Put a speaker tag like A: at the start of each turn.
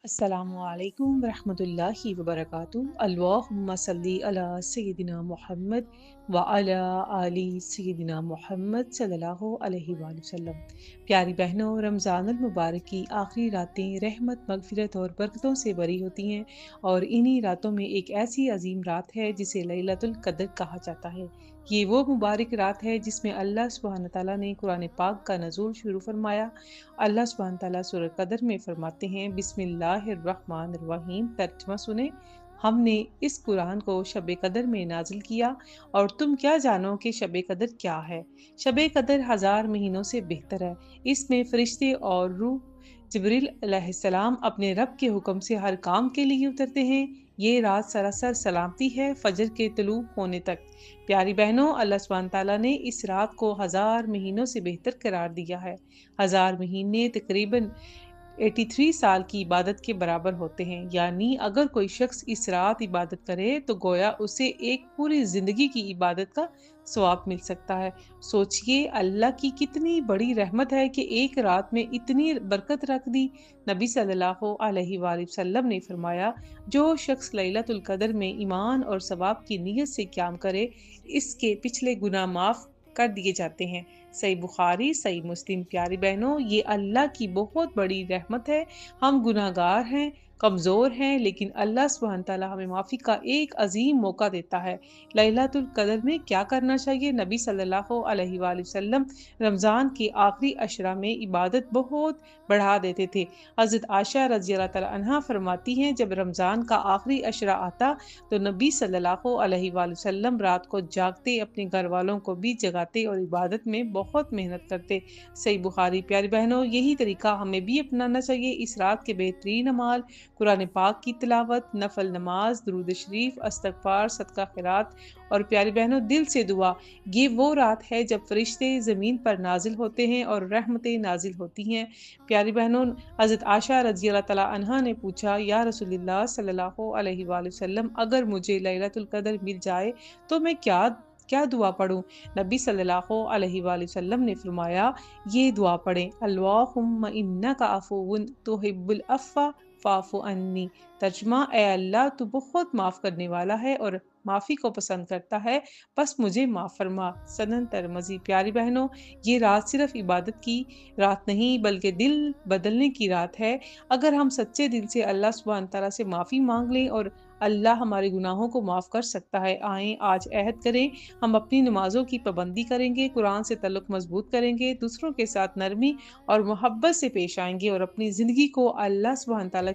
A: अस्सलामु अलैकुम वरहमतुल्लाहि वबरकातुहू। अल्लाहुम्मा सल्ली अला सय्यिदिना मुहम्मद व अला आलि सय्यिदिना मुहम्मद सल्लल्लाहु अलैहि वसल्लम। प्यारी बहनों, रमज़ानुल मुबारक की आखिरी रातें रहमत, मगफिरत और बरकतों से भरी होती हैं और इन्हीं रातों में एक ऐसी अजीम रात है जिसे लैलतुल कद्र कहा जाता है। ये वो मुबारक रात है जिसमें अल्लाह सुब्हान तआला ने कुरान पाक का नज़ूल शुरू फरमाया। अल्लाह सुब्हान तआला सूरह कदर में फरमाते हैं, बिस्मिल्लाहिर्रहमानिर्रहीम। तर्जुमा सुने। हमने इस कुरान को शब कदर में नाजिल किया और तुम क्या जानो कि शब कदर क्या है। शब कदर 1000 महीनों से बेहतर है। इसमें फरिश्ते और रूह जिब्रील अलैहिस्सलाम अपने रब के हुक्म से हर काम के लिए उतरते हैं। ये रात सरासर सलामती है फजर के तुलू होने तक। प्यारी बहनों, अल्लाह सुब्हान तआला ने इस रात को 1000 महीनों से बेहतर करार दिया है। 1000 महीने तकरीबन 83 साल की इबादत के बराबर होते हैं। यानी अगर कोई शख्स इस रात इबादत करे तो गोया उसे एक पूरी जिंदगी की इबादत का सवाब मिल सकता है। सोचिए अल्लाह की कितनी बड़ी रहमत है कि एक रात में इतनी बरकत रख दी। नबी सल्लल्लाहु अलैहि वसल्लम ने फरमाया, जो शख्स लैलतुल कद्र में ईमान और सवाब की नीयत से क़याम करे, इसके पिछले गुनाह माफ कर दिए जाते हैं। सही बुखारी, सही मुस्लिम। प्यारी बहनों, ये अल्लाह की बहुत बड़ी रहमत है। हम गुनाहगार हैं, कमज़ोर हैं, लेकिन अल्लाह सुब्हान तआला हमें माफ़ी का एक अजीम मौका देता है। लैलतुल कद्र में क्या करना चाहिए? नबी सल्लल्लाहु अलैहि वसल्लम रमज़ान के आखिरी अशरा में इबादत बहुत बढ़ा देते थे। हज़रत आयशा रज़ियल्लाहु तआला अन्हा फरमाती हैं, जब रमज़ान का आखिरी अशरा आता तो नबी सल्लल्लाहु अलैहि वसल्लम रात को जागते, अपने घर वालों को भी जगाते और इबादत में बहुत मेहनत करते। सही बुखारी। प्यारी बहनों, यही तरीका हमें भी अपनाना चाहिए। इस रात के बेहतरीन अमाल कुरान पाक की तिलावत, नफल नमाज, दुरूद शरीफ, इस्तग़फ़ार, सदका खैरात और प्यारी बहनों दिल से दुआ। ये वो रात है जब फरिश्ते ज़मीन पर नाजिल होते हैं और रहमतें नाजिल होती हैं। प्यारी बहनों, हज़रत आयशा रज़ियल्लाहु तआला अन्हा ने पूछा, या रसूलल्लाह सल्लल्लाहु अलैहि वसल्लम, अगर मुझे लैलतुल कद्र मिल जाए तो मैं क्या क्या दुआ पढ़ूं? नबी सल्लल्लाहु अलैहि वसल्लम ने फरमाया, ये दुआ पढ़ें, अल्लाहुम्मा इन्नका अफ़ुव्वुन तुहिब्बुल अफ़्व फ़अफ़ु अन्नी। तर्जुमा, ए अल्लाह, तू बहुत माफ़ करने वाला है और माफ़ी को पसंद करता है, बस मुझे माफ़ फरमा। सनन तिरमिज़ी। प्यारी बहनों, ये रात सिर्फ इबादत की रात नहीं बल्कि दिल बदलने की रात है। अगर हम सच्चे दिल से अल्लाह सुब्हान तआला से माफ़ी मांग लें और अल्लाह हमारे गुनाहों को माफ़ कर सकता है। आएँ आज अहद करें, हम अपनी नमाज़ों की पाबंदी करेंगे, कुरान से ताल्लुक़ मज़बूत करेंगे, दूसरों के साथ नरमी और मोहब्बत से पेश आएँगे और अपनी ज़िंदगी को अल्लाह सुब्हान तआला